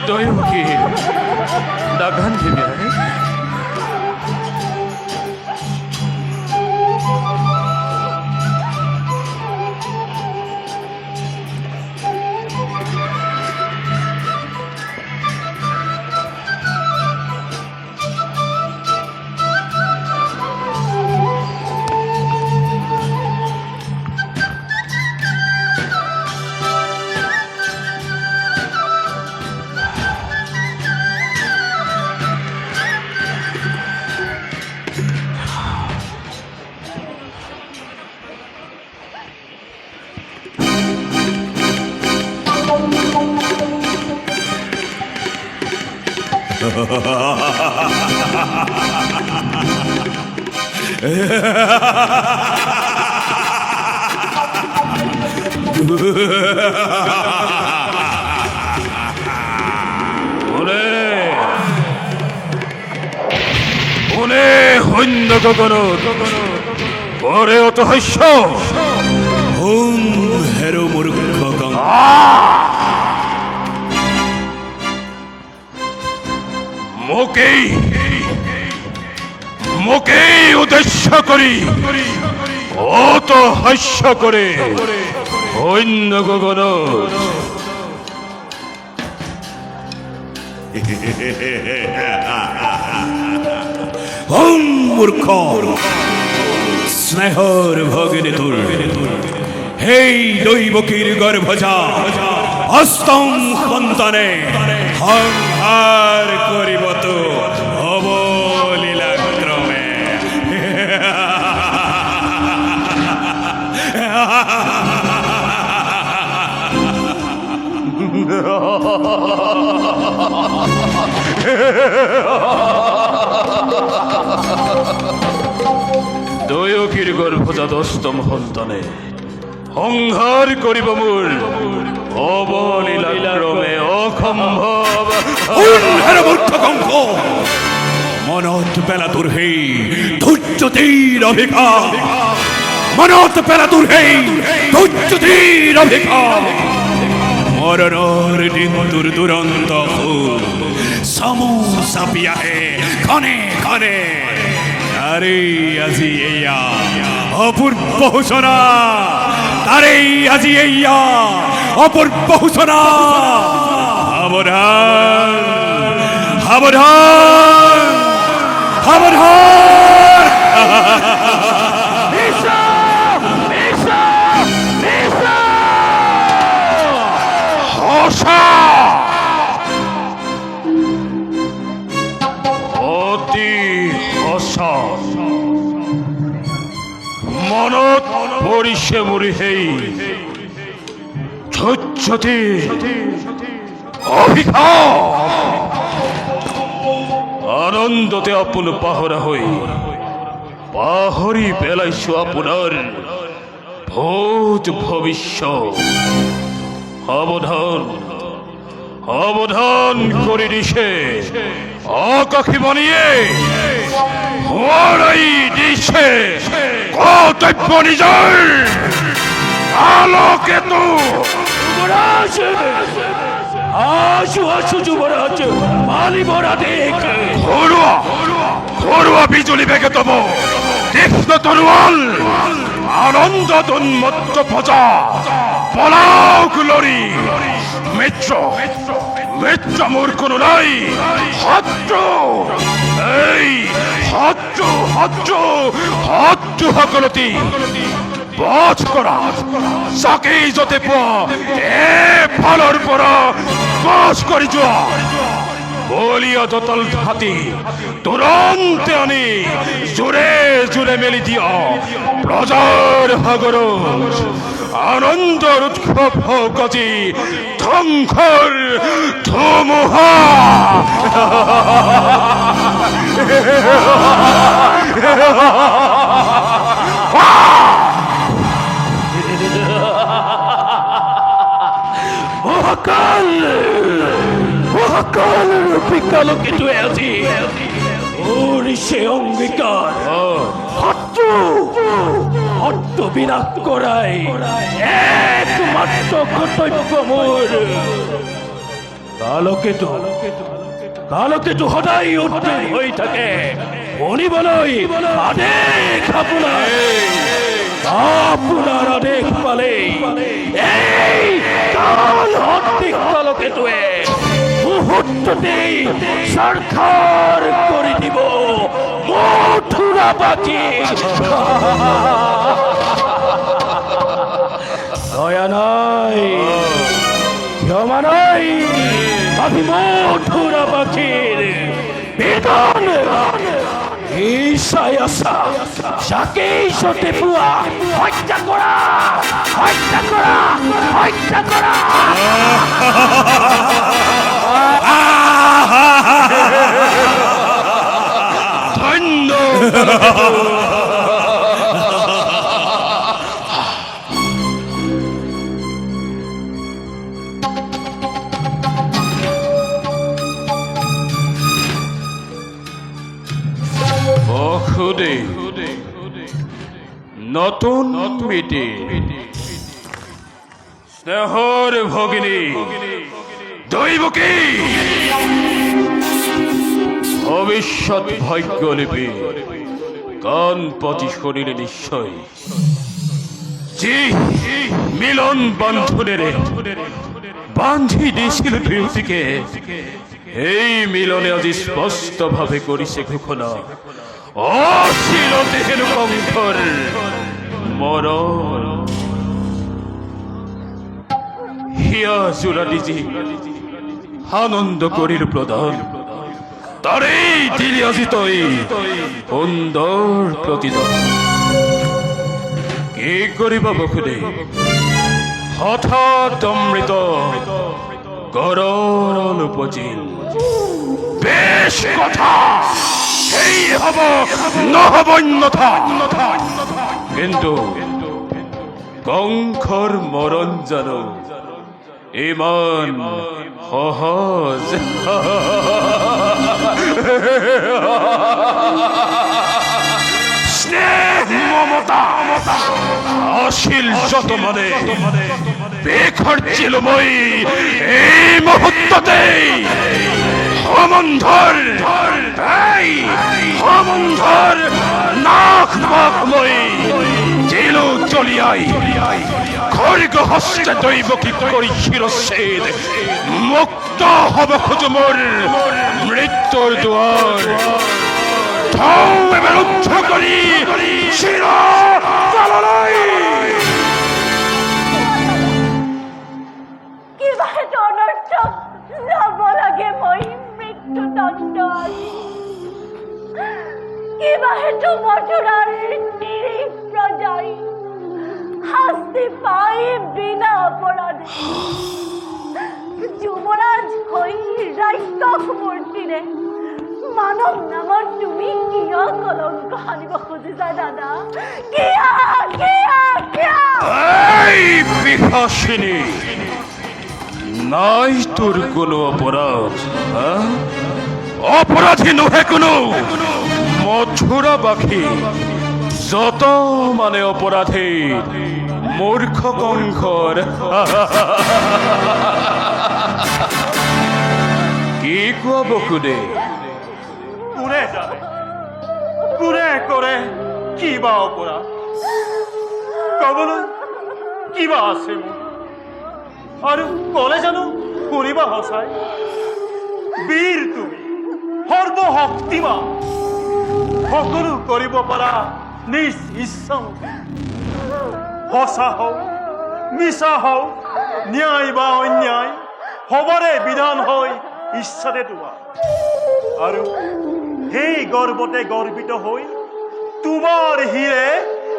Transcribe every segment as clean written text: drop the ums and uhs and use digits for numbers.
দয়মুখী নাগান দেবী হইন্দ গগন পরে অত হাস্য হুম হেরো মূর্খ মোকেই উদ্দেশ্য করি অত হাস্য করে হইন্দ গগন হুম মূর্খ স্নেহর ভগিনী তোর হেই দৈবকীর গর্ভজা অস্তম সন্তানে সংহার করিব তো অবলীলাক্রমে দয়কীর গর্ভজাত অষ্টম সন্তানে সংহার করিব মূল অবলীলাক্রমে অসম্ভৱ মনত পেলা তোর হেই ধৈর্যতীর অভিজ্ঞান মনত পেলা তোর হেই ধৈর্যতীর অভিজ্ঞান মরণর দিন তোর দুরন্ত সমু সাপিয়া হে ক্ষণে ক্ষণে আরে আজি এইয়া অপূর্ব ঘোষণা আরে আজি এইয়া অপূর্ব ঘোষণা সাবধান সাবধান সাবধান অতি হসা মনত পৰিছে মোৰ সেই ধৈৰ্যতে আনন্দতে আপোন পাহৰা হৈ পাহৰি পেলাইছো আপোনাৰ ভূত ভৱিষ্যত সাৱধান সাৱধান কৰি দিছে আকাশীবাণীয়ে সোঁৱৰাই দিছে কৰ্তব্য নিজৰ আলোকেতো আশু যুৱৰাজ মালিবৰা দেখ ঘৰুৱা বিজুলী বেগে তব তীক্ষ্ণ তৰোৱাল আনন্দ উন্মত্ত ভজা পলাও গুলৰি মিত্র মোর কোনো নাই শত্রু এই শত্রু সকলতি বধ কৰা চাকেই যতে পোৱা এফালৰ পৰা বধ কৰি যোৱা বলিয়া দতল হাতী তুৰন্তে আনি জোৰে জোৰে মেলি দিয়া প্ৰজাৰ সাগৰ আনন্দৰ উৎসৱ হওক আজি ধ্বংসৰ ধুমুহা মহাকাল রূপিকালোকে তুই আজি ওর সে অঙ্গীকার শত্রু হট্ট বিনাশ করাই একমাত্র কর্তব্য মোর। কালকেতু সদায় উদ্যোগ হৈ থাকে, শুনিবলৈ আদেশ আপোনাৰ আদেশ পালে এই কাল অধিক কালকেতুৱে মুহূৰ্ততেই সাক্ষাৎ কৰি দিব মথুৰাবাসী। দয়া নাই, ক্ষমা নাই, আমি মথুরাবাসীর বেদন ঈশায় আসা যাকে সতে পুয়া হত্যা করা, হত্যা করা, হত্যা করা। ধন্য খুদে নতুন মিটি স্নেহর ভগিনী দৈবকী ভবিষ্যৎ ভাগ্য লিপি কান পতি শরীরে নিশ্চয় জি মিলন বন্ধনের বান্ধি দিছিল প্রিয়তিকে। এই মিলনে আজি স্পষ্ট ভাবে করিছে ঘোষণা অশীল দেহের কঙ্কর মরণ। হিয়া জোড়া দিজি আনন্দ করিল প্রদান, তারেই দিলি আজি তই সুন্দর প্রতিদান। কি করিব বসুদে হঠাৎ অমৃত গরল উপজিল। বেশ কথা, এই হব নহব অন্যথা, কিন্তু কঙ্খর মরণ জানো ইমান সহজ। স্নেহ মমতা অশীল যত মানে বেখর্চিল মই এই মুহূর্ততে সমন্ধর সমন্ধর নাক বাকময় জেলো চলিয়াই খড়গ হস্তে দৈবকী করি শিরচ্ছেদ। মুক্ত হব খোঁজ মোর মৃত্যুর দুয়ার, ঢৌ এবার উচ্চ করি শির জ্বালাই। যাব লাগে মই মৃত্যু দণ্ড, কিবা হেতু মথুরার নিরীহ প্রজাই শাস্তি পাই বিনা অপরাধে। যুবরাজ হই রাক্ষস মূর্তিরে মানব নামত তুমি কিয় কলঙ্ক আনিব খুজিছা দাদা? কিয় কিয় কিয়? এই বিহাসিনী, নাই তোর কোনো অপরাধ, অপরাধী নহে কোনো মথুরাবাসী যত মানে অপরাধী মূর্খ কঙ্খর। কি কোৱা বসুদে? কোনে জানে কোনে কৰে কিবা অপৰাধ? কবলৈ কিবা আছে মোৰ, আৰু কলে জানো শুনিবা সঁচাই? বীৰ তুমি, সৰ্বশক্তিমান, সকলো কৰিব পাৰা নিজ ইচ্ছা। সঁচা হওক মিছা হওক, ন্যায় বা অন্যায় সবৰে বিধান হয় ইচ্ছাতে তোমাৰ। আৰু সেই গৰ্বতে গৰ্বিত হৈ তোমাৰ হিৰে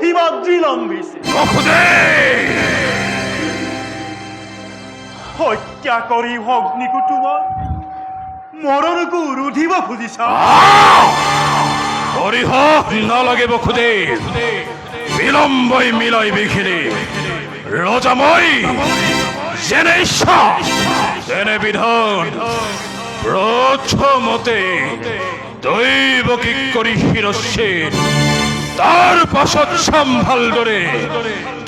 হিমাদ্ৰী লম্বিছে। হত্যা কৰি অগ্নিকো তোমাৰ মৰণকো ৰুধিব খুজিছা। হৰিহৰ নালাগে বসুদে, বিলম্বই মিলাই বিখিনি ৰজাময় যেনে ইচ্ছা তেনে বিধান প্ৰথমতে দৈবকী কৰি শিৰচ্ছেদ তার পাশত সম্ভাল ধরে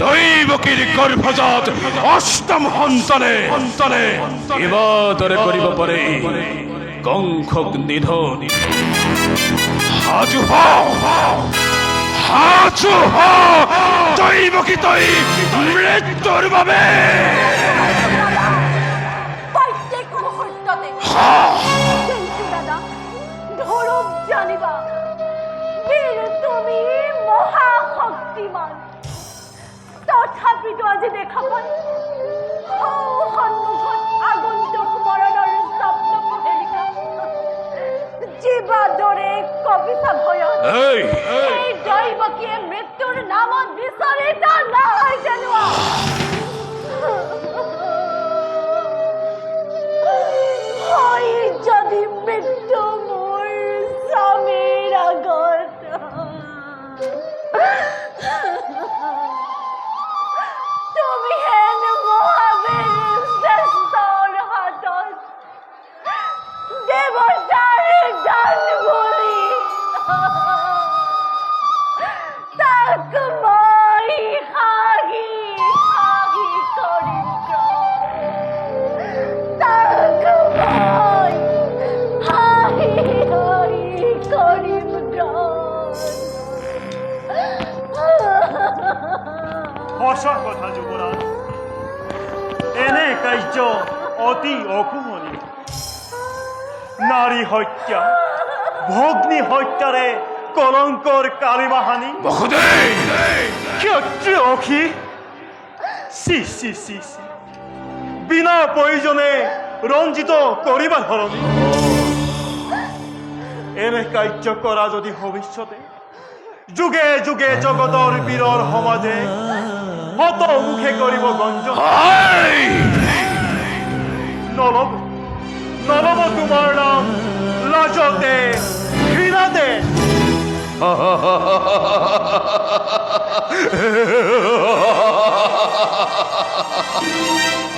দৈবকীর গর্ভজাত অষ্টম সন্তানে এবাদরে করিব পরে কংখক নিধন। হাজু দৈবকী তৈ মৃত্যুর ভাবে। প্রত্যেক মুহূর্ততে কিন্তু দাদা ধরম জানিবা বীর তুমি মহাশক্তিমান, তথাপিতো আজি দেখা পাই সন্মুখত আগন্তুক মৰণৰ স্বপ্ন প্ৰহেলিকা জীৱাদৰে কবিতা ভয়ত এই এই দৈবকীয়ে মৃত্যুৰ নামত বিচৰিত নহয় জানোৱা। হয় যদি মৃত্যু মোৰ স্বামীৰ আগত, তুমি হেন মহাবীৰ শ্ৰেষ্ঠৰ হাতত দেৱতাৰ দান বুলি তাক মই সাহি কৰিম তাক মই সাহি কৰিম সঁচা কথা যুৱৰাজ, এনে কাৰ্য অতি অশুভনীয়। নাৰী হত্যা, ভগ্নী হত্যাৰে কলংকৰ কালিমা হানি ক্ষত্ৰিয় অখি চি চি চি চি বিনা প্ৰয়োজনে ৰঞ্জিত কৰিবা ধৰণী। এনে কাৰ্য কৰা যদি ভৱিষ্যতে যুগে যুগে জগতৰ বীৰৰ সমাজে হত মুখে কৰিব গঞ্জ। নলব নলব তোমাৰ নাম লাজতে ঘৃণাতে।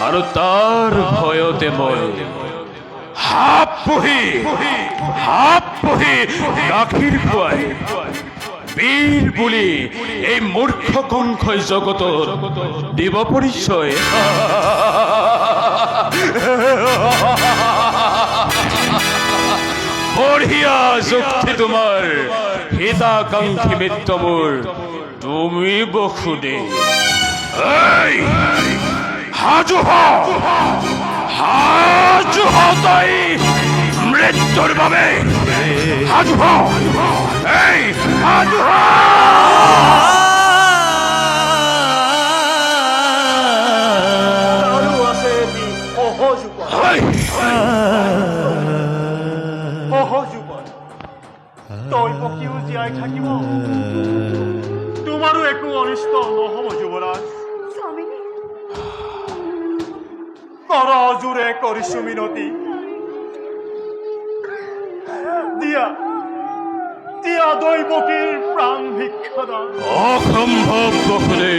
আৰু তাৰ ভয়তে মই হাপ পুহি গাখীৰ খুৱাই বীৰ বুলি এই মূৰ্খ কংখই জগতৰ দিব পৰিচয়। বঢ়িয়া যুক্তি তোমাৰ, হিতাকাংক্ষী মিত্ৰ মোৰ তুমি বসুদে। হাজু তই মৃত্যুৰ বাবে। হাজু হাজু আৰু আছে এটি সহযোগত দৈবকীও জীয়াই থাকিব, তোমাৰো একো অনিষ্ট নহব যুৱৰাজ। স্বামীনী কৰজোৰে কৰিছো মিনতি, দিয়া দিয়া দৈবকীৰ প্ৰাণ ভিক্ষাদান। অসম্ভৱ বসুদে।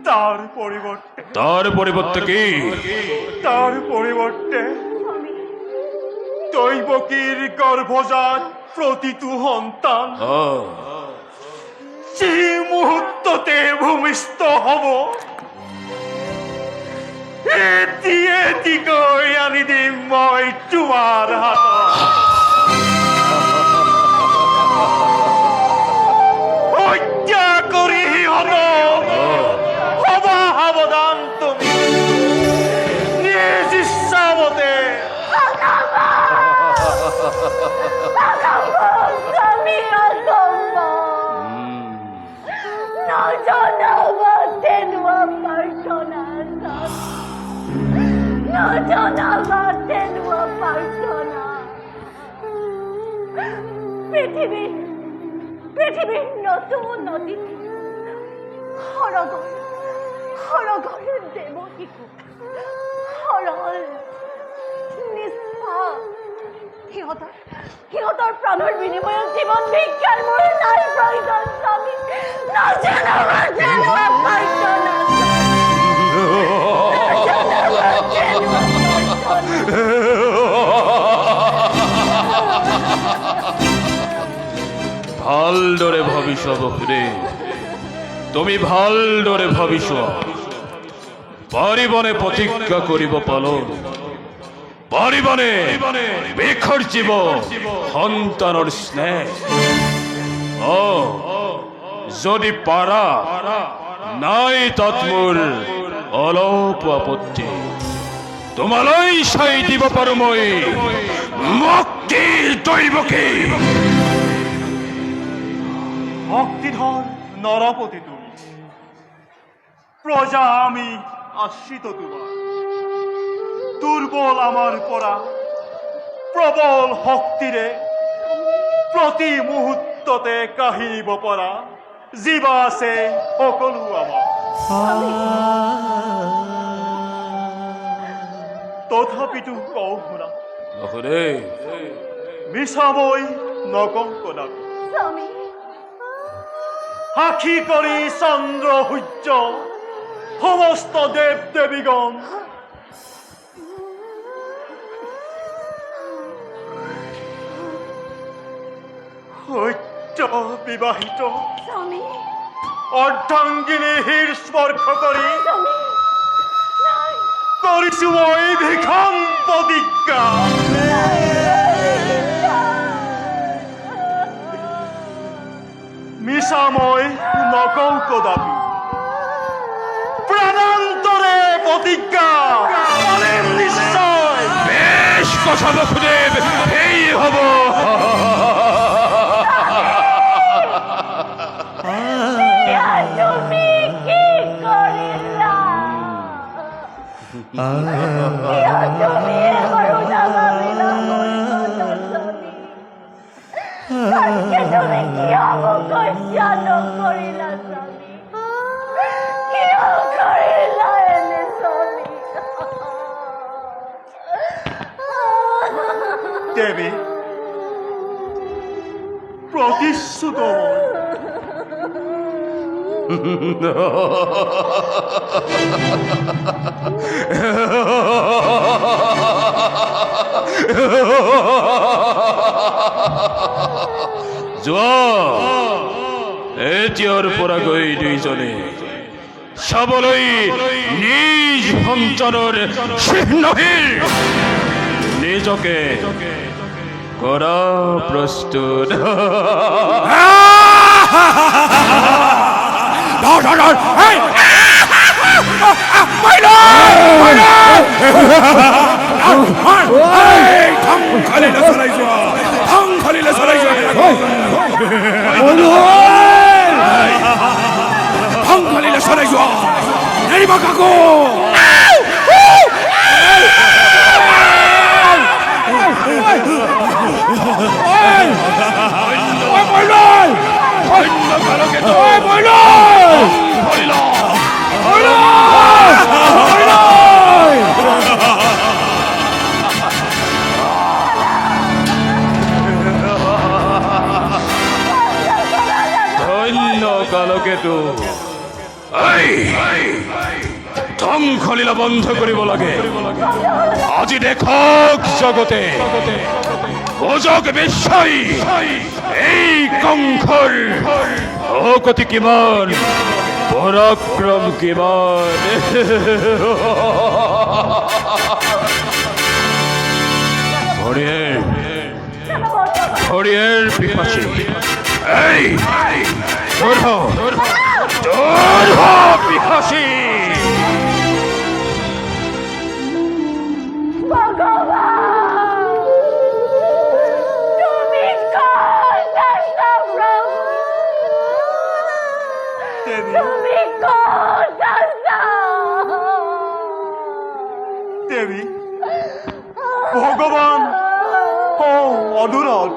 তাৰ পৰিৱৰ্তে কি? তাৰ পৰিৱৰ্তে দৈবকীৰ গৰ্ভজাত প্ৰতিটো সন্তান যি মুহূৰ্ততে ভূমিষ্ঠ হব এটিকৈ আনি দিম মই তোমাৰ হাতত। হত্যা কৰি সিহঁতক হবা সাৱধান তুমি নিজ ইচ্ছামতে। স্বামী নজনাবাতে নোৱা প্ৰাৰ্থনা, নজনাবাতে নোৱা প্ৰাৰ্থনা। পৃথিৱীৰ নতুন নদীত সৰগৰ দেৱকীকো সৰল নিষ্পাপ সিহঁতৰ প্ৰাণৰ বিনিময়ত জীৱন ভিক্ষাৰ মোৰ নাই প্ৰয়োজন। স্বামী নজনাবাতে নোৱা প্ৰাৰ্থনা, নজনাবাতে নোৱা প্ৰাৰ্থনা। ভালদৰে ভাবিছ বসুদেৱ, তুমি ভালদৰে ভাবিছ। পাৰিবনে প্ৰতিজ্ঞা কৰিব পালন? পাৰিবনে বিসৰ্জিব সন্তানৰ স্নেহ? যদি পাৰা, নাই তাত মোৰ অলপ আপত্তি। তোমালৈ চাই দিব পাৰো মই মুক্তিৰ দৈৱকী। ভক্তিধর নরপতি তুমি, প্রজা আমি আশ্রিত তোমার। দুর্বল আমার পরা প্রবল শক্তিরে প্রতি মুহূর্ততে কাহিব পরা জীবা আছে সকলো আমার। তথাপিতো কওঁ শুনা, বসুদেৱ, মিছাময় নকংক দাবী। স্বামী সাক্ষী কৰি চন্দ্ৰ সূৰ্য সমস্ত দেৱ দেৱীগণ সত্য বিবাহিত স্বামী অৰ্ধাংগিনীৰ স্পৰ্শ কৰি স্বামী নাই কৰিছো মই ভীষণ প্ৰতিজ্ঞা। মিছাময় নকওঁ কদাপি, প্ৰাণান্তৰে প্ৰতিজ্ঞা পালিম নিশ্চয়। বেশ কথা বসুদেৱ, এই হব। তুমি কি কৰিলা? তুমি কৰোণা ভাবিলা মোৰ জননী। তাতকে তুমি কিয় মোক হত্যা নকৰিলা স্বামী? কিয় কৰিলা এনে স্বামী? দেৱী প্ৰতিশ্ৰুত মই যোৱা, এতিয়াৰ পৰা গৈ দুইজনে চাবলৈ নিজ সন্তানৰ চিহ্নহীন নিজকে কৰা প্ৰস্তুত। কালকেতু, ধ্বংসলীলা বন্ধ কৰিব লাগে। আজি দেখক জগতে অজগ বিশ্বই এই কংসৰ অগতি কিমান, পৰাক্ৰম কিমান। হৰিয়েৰ পিপাচী, এই পিপাচী। ভগৱান তুমি ক'ত আছা প্ৰভু? দেৱী তুমি ক'ত আছা? দেৱী ভগৱান অনুৰোধ